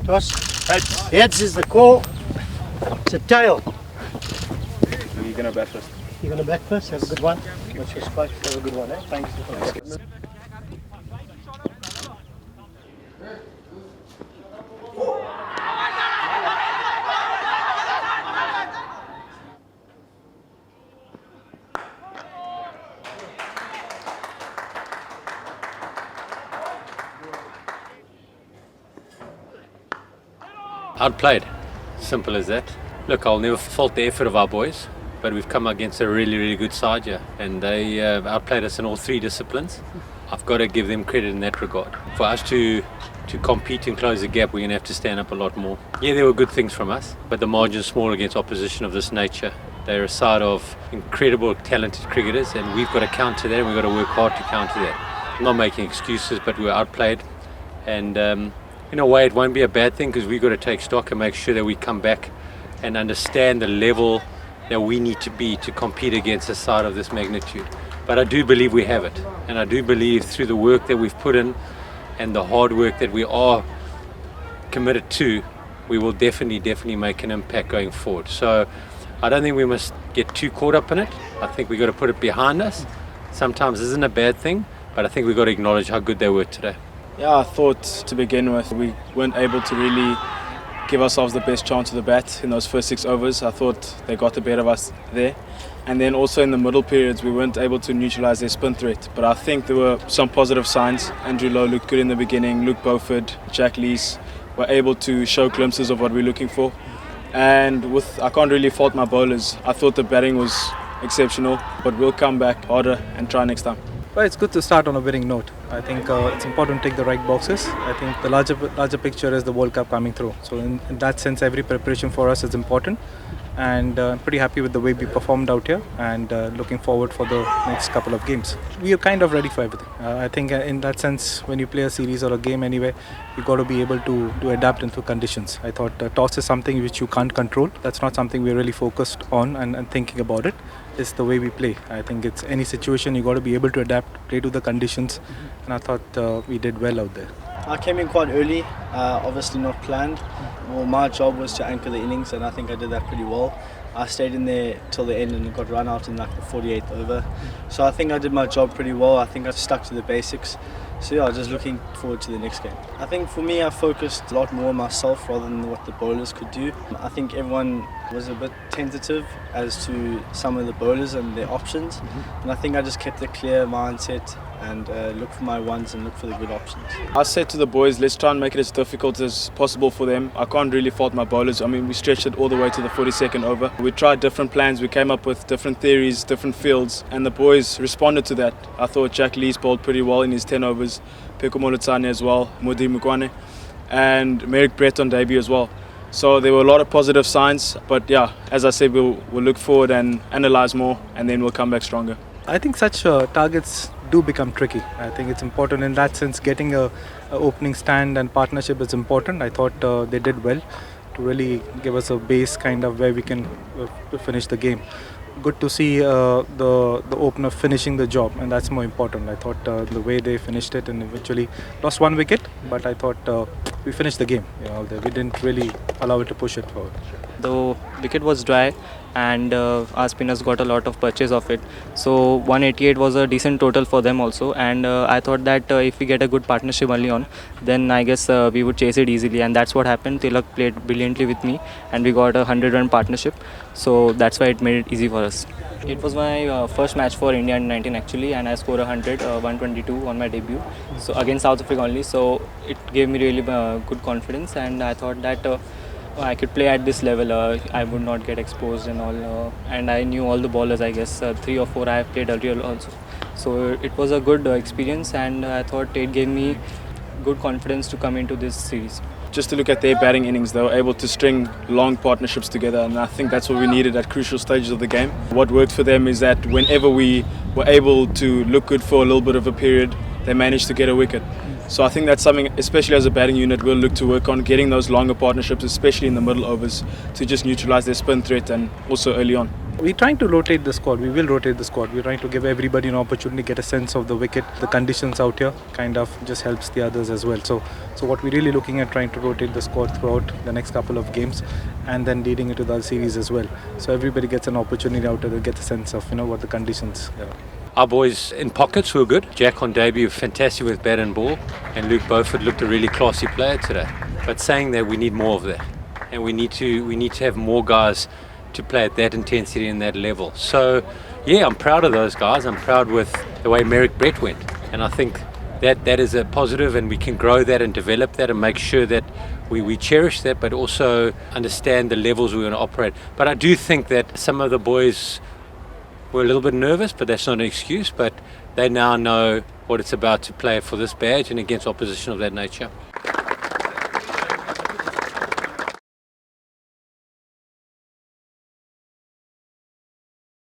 Toss. Heads is the call. It's a tail. You're going to bat first. You're going to bat first? Have a good one. What's your spike? Have a good one, eh? Thanks. Outplayed, simple as that. Look, I'll never fault the effort of our boys, but we've come against a really, really good side here, and they outplayed us in all three disciplines. I've got to give them credit in that regard. For us to compete and close the gap, we're going to have to stand up a lot more. Yeah, there were good things from us, but the margin's small against opposition of this nature. They're a side of incredible, talented cricketers, and we've got to counter that, and we've got to work hard to counter that. I'm not making excuses, but we were outplayed, and in a way, it won't be a bad thing because we've got to take stock and make sure that we come back and understand the level that we need to be to compete against a side of this magnitude. But I do believe we have it, and I do believe through the work that we've put in and the hard work that we are committed to, we will definitely make an impact going forward. So I don't think we must get too caught up in it. I think we've got to put it behind us. Sometimes it isn't a bad thing, but I think we've got to acknowledge how good they were today. Yeah, I thought to begin with we weren't able to really give ourselves the best chance of the bat in those first 6 overs. I thought they got the better of us there. And then also in the middle periods we weren't able to neutralise their spin threat. But I think there were some positive signs. Andrew Louw looked good in the beginning. Luke Beaufort, Jack Lees were able to show glimpses of what we're looking for. And I can't really fault my bowlers. I thought the batting was exceptional, but we'll come back harder and try next time. Well, it's good to start on a winning note. I think it's important to tick the right boxes. I think the larger picture is the World Cup coming through. So in that sense, every preparation for us is important. And I'm pretty happy with the way we performed out here and looking forward for the next couple of games. We are kind of ready for everything. I think in that sense, when you play a series or a game anyway, you've got to be able to adapt into conditions. I thought toss is something which you can't control. That's not something we're really focused on and thinking about it. It's the way we play. I think it's any situation you got to be able to adapt, play to the conditions, and I thought we did well out there. I came in quite early, obviously not planned. Well, my job was to anchor the innings, and I think I did that pretty well. I stayed in there till the end and got run out in like the 48th over. So I think I did my job pretty well. I think I stuck to the basics. So yeah, just looking forward to the next game. I think for me, I focused a lot more on myself rather than what the bowlers could do. I think everyone was a bit tentative as to some of the bowlers and their options. And I think I just kept a clear mindset and look for my ones and look for the good options. I said to the boys, let's try and make it as difficult as possible for them. I can't really fault my bowlers. I mean, we stretched it all the way to the 42nd over. We tried different plans, we came up with different theories, different fields, and the boys responded to that. I thought Jack Lees bowled pretty well in his 10 overs, Pheko Moletsane as well, Mukwane, and Merrick Brett on debut as well. So there were a lot of positive signs, but yeah, as I said, we'll look forward and analyse more, and then we'll come back stronger. I think such targets do become tricky. I think it's important in that sense. Getting a opening stand and partnership is important. I thought they did well to really give us a base kind of where we can finish the game. Good to see the opener finishing the job, and that's more important. I thought the way they finished it and eventually lost 1 wicket, but I thought we finished the game. We didn't really allow it to push it forward. The wicket was dry and our spinners got a lot of purchase of it. So 188 was a decent total for them also, and I thought that if we get a good partnership early on, then I guess we would chase it easily, and that's what happened. Tilak played brilliantly with me and we got a 100-run partnership, so that's why it made it easy for us. It was my first match for India in 19 actually, and I scored 122 on my debut, so against South Africa only, so it gave me really good confidence, and I thought that I could play at this level. I would not get exposed and all, and I knew all the bowlers. I guess 3 or 4 I have played earlier also, so it was a good experience, and I thought it gave me good confidence to come into this series. Just to look at their batting innings, they were able to string long partnerships together, and I think that's what we needed at crucial stages of the game. What worked for them is that whenever we were able to look good for a little bit of a period, they managed to get a wicket. So I think that's something, especially as a batting unit, we'll look to work on, getting those longer partnerships, especially in the middle overs, to just neutralise their spin threat and also early on. We're trying to rotate the squad. We will rotate the squad. We're trying to give everybody an opportunity to get a sense of the wicket. The conditions out here kind of just helps the others as well. So what we're really looking at, trying to rotate the squad throughout the next couple of games and then leading into the other series as well. So everybody gets an opportunity out there to get a sense of what the conditions are. Our boys in pockets were good. Jack on debut, fantastic with bat and ball, and Luke Beaufort looked a really classy player today. But saying that, we need more of that, and we need to have more guys to play at that intensity and that level. So yeah, I'm proud of those guys. I'm proud with the way Merrick Brett went, and I think that is a positive, and we can grow that and develop that and make sure that we cherish that, but also understand the levels we want to operate. But I do think that some of the boys were a little bit nervous, but that's not an excuse. But they now know what it's about to play for this badge and against opposition of that nature.